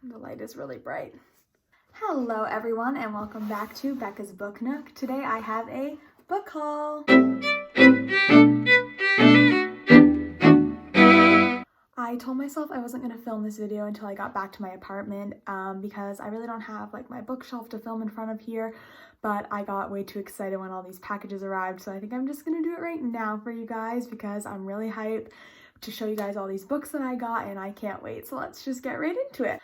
The light is really bright. Hello everyone and welcome back to Becca's Book Nook. Today I have a book haul. I told myself I wasn't going to film this video until I got back to my apartment because I really don't have like my bookshelf to film in front of here, but I got way too excited when all these packages arrived, so I think I'm just going to do it right now for you guys because I'm really hyped to show you guys all these books that I got and I can't wait. So let's just get right into it.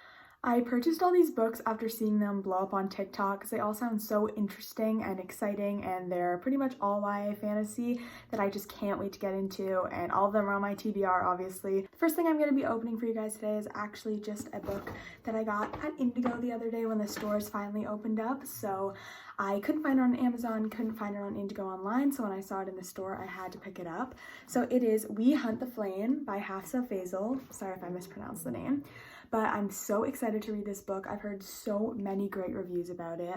I purchased all these books after seeing them blow up on TikTok because they all sound so interesting and exciting, and they're pretty much all YA fantasy that I just can't wait to get into, and all of them are on my TBR, obviously. The first thing I'm going to be opening for you guys today is actually just a book that I got at Indigo the other day when the stores finally opened up. So I couldn't find it on Amazon, couldn't find it on Indigo online, so when I saw it in the store, I had to pick it up. So it is We Hunt the Flame by Hafsa Faisal. Sorry if I mispronounced the name. But I'm so excited to read this book. I've heard so many great reviews about it.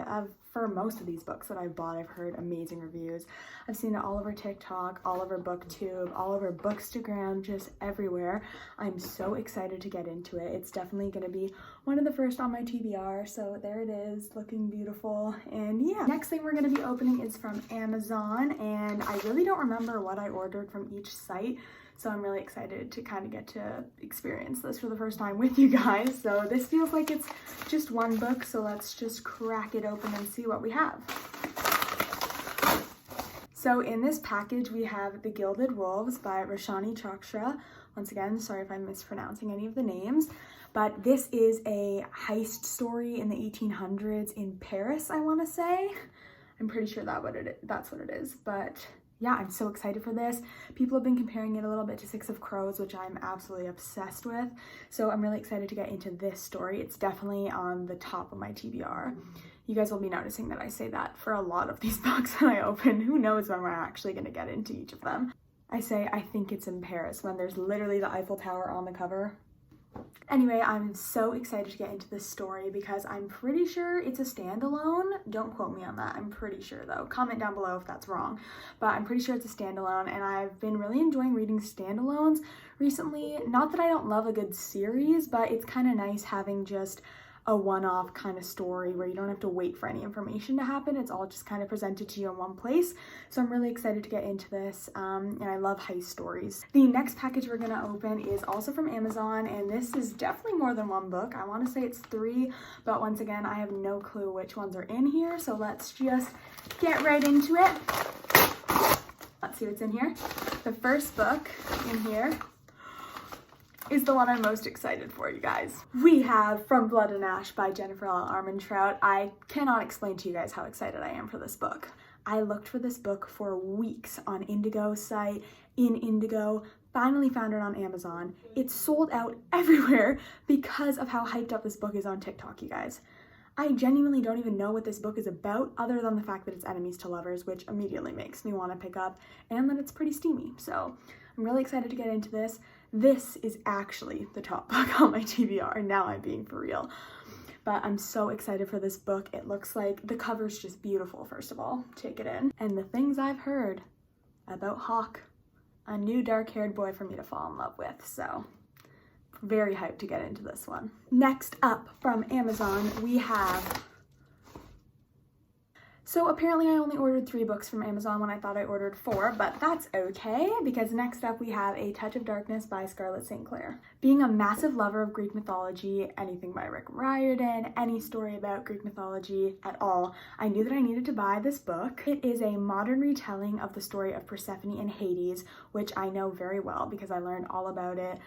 For most of these books that I've bought, I've heard amazing reviews. I've seen it all over TikTok, all over BookTube, all over Bookstagram, just everywhere. I'm so excited to get into it. It's definitely going to be one of the first on my TBR. So there it is, looking beautiful. And yeah, next thing we're going to be opening is from Amazon. And I really don't remember what I ordered from each site. So I'm really excited to kind of get to experience this for the first time with you guys. So this feels like it's just one book, so let's just crack it open and see what we have. So in this package, we have The Gilded Wolves by Roshani Chokshra. Once again, sorry if I'm mispronouncing any of the names, but this is a heist story in the 1800s in Paris, I want to say. I'm pretty sure that's what it is, but yeah, I'm so excited for this. People have been comparing it a little bit to Six of Crows, which I'm absolutely obsessed with. So I'm really excited to get into this story. It's definitely on the top of my TBR. You guys will be noticing that I say that for a lot of these books that I open. Who knows when we're actually going to get into each of them. I say I think it's in Paris when there's literally the Eiffel Tower on the cover. Anyway, I'm so excited to get into this story because I'm pretty sure it's a standalone. Don't quote me on that. I'm pretty sure though. Comment down below if that's wrong. But I'm pretty sure it's a standalone, and I've been really enjoying reading standalones recently. Not that I don't love a good series, but it's kind of nice having just a one-off kind of story where you don't have to wait for any information to happen. It's all just kind of presented to you in one place. So I'm really excited to get into this, and I love heist stories. The next package we're gonna open is also from Amazon, and this is definitely more than one book. I want to say it's 3, but once again, I have no clue which ones are in here. So let's just get right into it. Let's see what's in here. The first book in here is the one I'm most excited for, you guys. We have From Blood and Ash by Jennifer L. Armentrout. I cannot explain to you guys how excited I am for this book. I looked for this book for weeks on Indigo's site, in Indigo, finally found it on Amazon. It's sold out everywhere because of how hyped up this book is on TikTok, you guys. I genuinely don't even know what this book is about other than the fact that it's enemies to lovers, which immediately makes me want to pick up, and that it's pretty steamy. So I'm really excited to get into this. This is actually the top book on my TBR, now I'm being for real. But I'm so excited for this book. It looks like the cover's just beautiful, first of all. Take it in. And the things I've heard about Hawk, a new dark-haired boy for me to fall in love with, so very hyped to get into this one. Next up from Amazon, we have... So apparently I only ordered 3 books from Amazon when I thought I ordered 4, but that's okay because next up we have A Touch of Darkness by Scarlett St. Clair. Being a massive lover of Greek mythology, anything by Rick Riordan, any story about Greek mythology at all, I knew that I needed to buy this book. It is a modern retelling of the story of Persephone and Hades, which I know very well because I learned all about it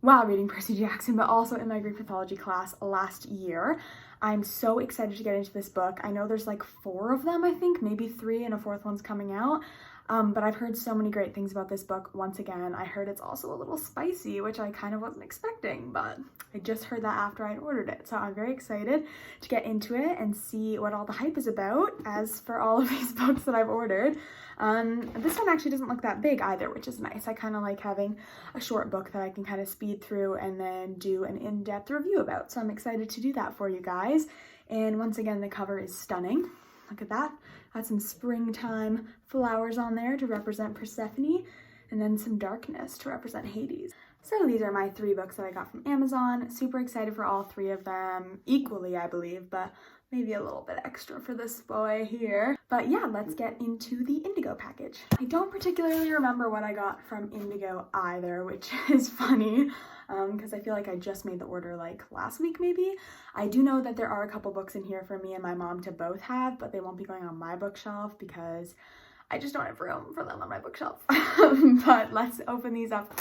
while reading Percy Jackson, but also in my Greek mythology class last year. I'm so excited to get into this book. I know there's like 4 of them, I think, maybe 3, and a 4th one's coming out. But I've heard so many great things about this book. Once again, I heard it's also a little spicy, which I kind of wasn't expecting, but I just heard that after I'd ordered it. So I'm very excited to get into it and see what all the hype is about, as for all of these books that I've ordered. This one actually doesn't look that big either, which is nice. I kind of like having a short book that I can kind of speed through and then do an in-depth review about. So I'm excited to do that for you guys. And once again, the cover is stunning. Look at that. Got some springtime flowers on there to represent Persephone, and then some darkness to represent Hades. So these are my 3 books that I got from Amazon. Super excited for all 3 of them, equally I believe, but maybe a little bit extra for this boy here. But yeah, let's get into the Indigo package. I don't particularly remember what I got from Indigo either, which is funny because I feel like I just made the order like last week maybe. I do know that there are a couple books in here for me and my mom to both have, but they won't be going on my bookshelf because I just don't have room for them on my bookshelf. But let's open these up.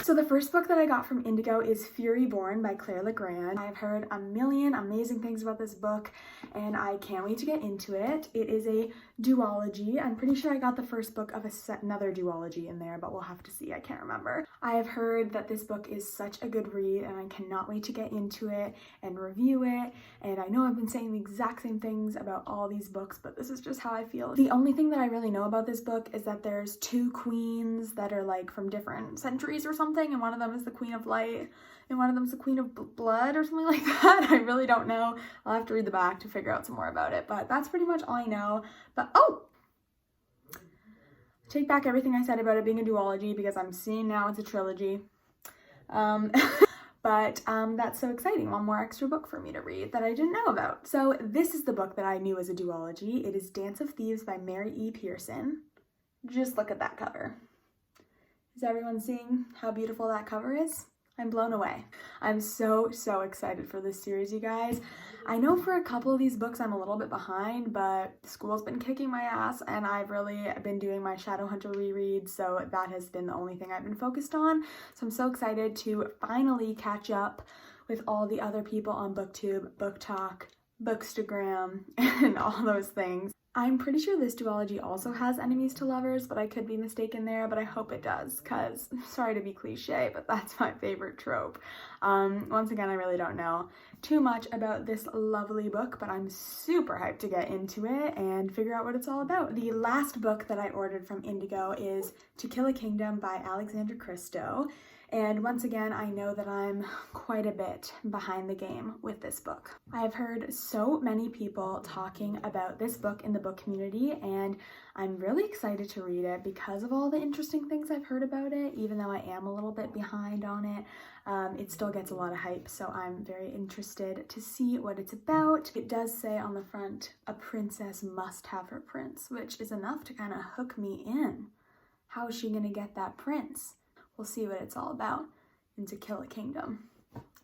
So the first book that I got from Indigo is Fury Born by Claire Legrand. I've heard a million amazing things about this book and I can't wait to get into it. It is a duology. I'm pretty sure I got the first book of another duology in there, but we'll have to see. I can't remember. I have heard that this book is such a good read and I cannot wait to get into it and review it. And I know I've been saying the exact same things about all these books, but this is just how I feel. The only thing that I really know about this book is that there's 2 queens that are like from different centuries or something, and one of them is the Queen of Light and one of them is the Queen of Blood or something like that. I really don't know. I'll have to read the back to figure out some more about it, but that's pretty much all I know. But oh, take back everything I said about it being a duology because I'm seeing now it's a trilogy. But that's so exciting. One more extra book for me to read that I didn't know about. So this is the book that I knew was a duology. It is Dance of Thieves by Mary E. Pearson. Just look at that cover. Is everyone seeing how beautiful that cover is? I'm blown away. I'm so excited for this series, you guys. I know for a couple of these books I'm a little bit behind, but school's been kicking my ass and I've really been doing my Shadowhunter reread, so that has been the only thing I've been focused on. So I'm so excited to finally catch up with all the other people on BookTube, BookTok, Bookstagram, and all those things. I'm pretty sure this duology also has enemies to lovers, but I could be mistaken there, but I hope it does, because, sorry to be cliche, but that's my favorite trope. Once again, I really don't know too much about this lovely book, but I'm super hyped to get into it and figure out what it's all about. The last book that I ordered from Indigo is To Kill a Kingdom by Alexandra Christo. And once again, I know that I'm quite a bit behind the game with this book. I've heard so many people talking about this book in the book community, and I'm really excited to read it because of all the interesting things I've heard about it. Even though I am a little bit behind on it, it still gets a lot of hype, so I'm very interested to see what it's about. It does say on the front, a princess must have her prince, which is enough to kind of hook me in. How is she gonna get that prince? We'll see what it's all about in To Kill a Kingdom.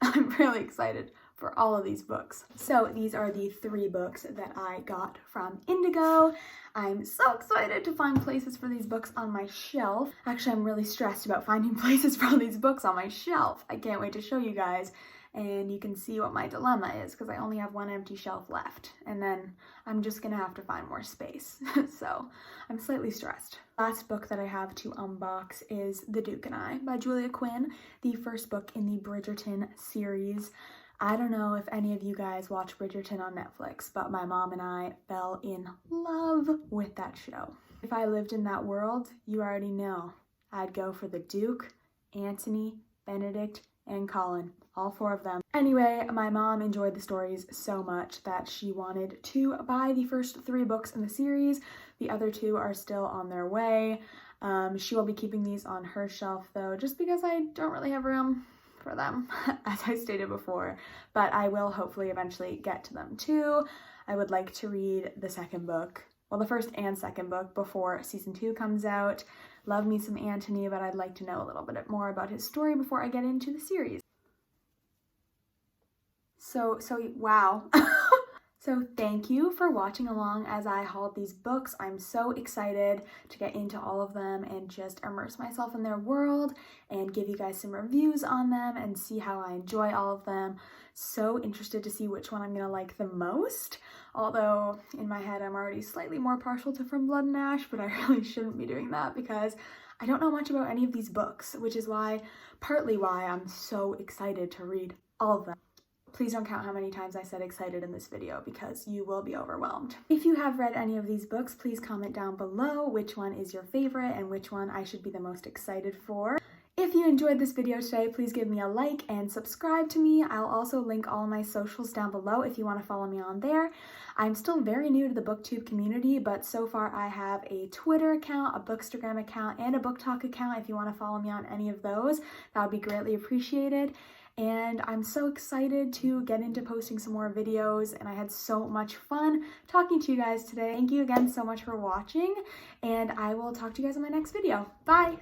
I'm really excited for all of these books. So these are the 3 books that I got from Indigo. I'm so excited to find places for these books on my shelf. Actually, I'm really stressed about finding places for all these books on my shelf. I can't wait to show you guys. And you can see what my dilemma is because I only have 1 empty shelf left. And then I'm just gonna have to find more space. So I'm slightly stressed. Last book that I have to unbox is The Duke and I by Julia Quinn, the first book in the Bridgerton series. I don't know if any of you guys watch Bridgerton on Netflix, but my mom and I fell in love with that show. If I lived in that world, you already know, I'd go for the Duke, Anthony, Benedict, and Colin, all 4 of them. Anyway, my mom enjoyed the stories so much that she wanted to buy the first 3 books in the series. The other 2 are still on their way. She will be keeping these on her shelf though, just because I don't really have room for them, as I stated before, but I will hopefully eventually get to them too. I would like to read the second book, well, the first and second book before season 2 comes out. Love me some Anthony, but I'd like to know a little bit more about his story before I get into the series. So wow. So thank you for watching along as I hauled these books. I'm so excited to get into all of them and just immerse myself in their world and give you guys some reviews on them and see how I enjoy all of them. So interested to see which one I'm gonna like the most. Although in my head I'm already slightly more partial to From Blood and Ash, but I really shouldn't be doing that because I don't know much about any of these books, which is partly why I'm so excited to read all of them. Please don't count how many times I said excited in this video because you will be overwhelmed. If you have read any of these books, please comment down below which one is your favorite and which one I should be the most excited for. If you enjoyed this video today, please give me a like and subscribe to me. I'll also link all my socials down below if you want to follow me on there. I'm still very new to the BookTube community, but so far I have a Twitter account, a Bookstagram account, and a BookTok account. If you want to follow me on any of those, that would be greatly appreciated. And I'm so excited to get into posting some more videos, and I had so much fun talking to you guys today. Thank you again so much for watching, and I will talk to you guys in my next video. Bye!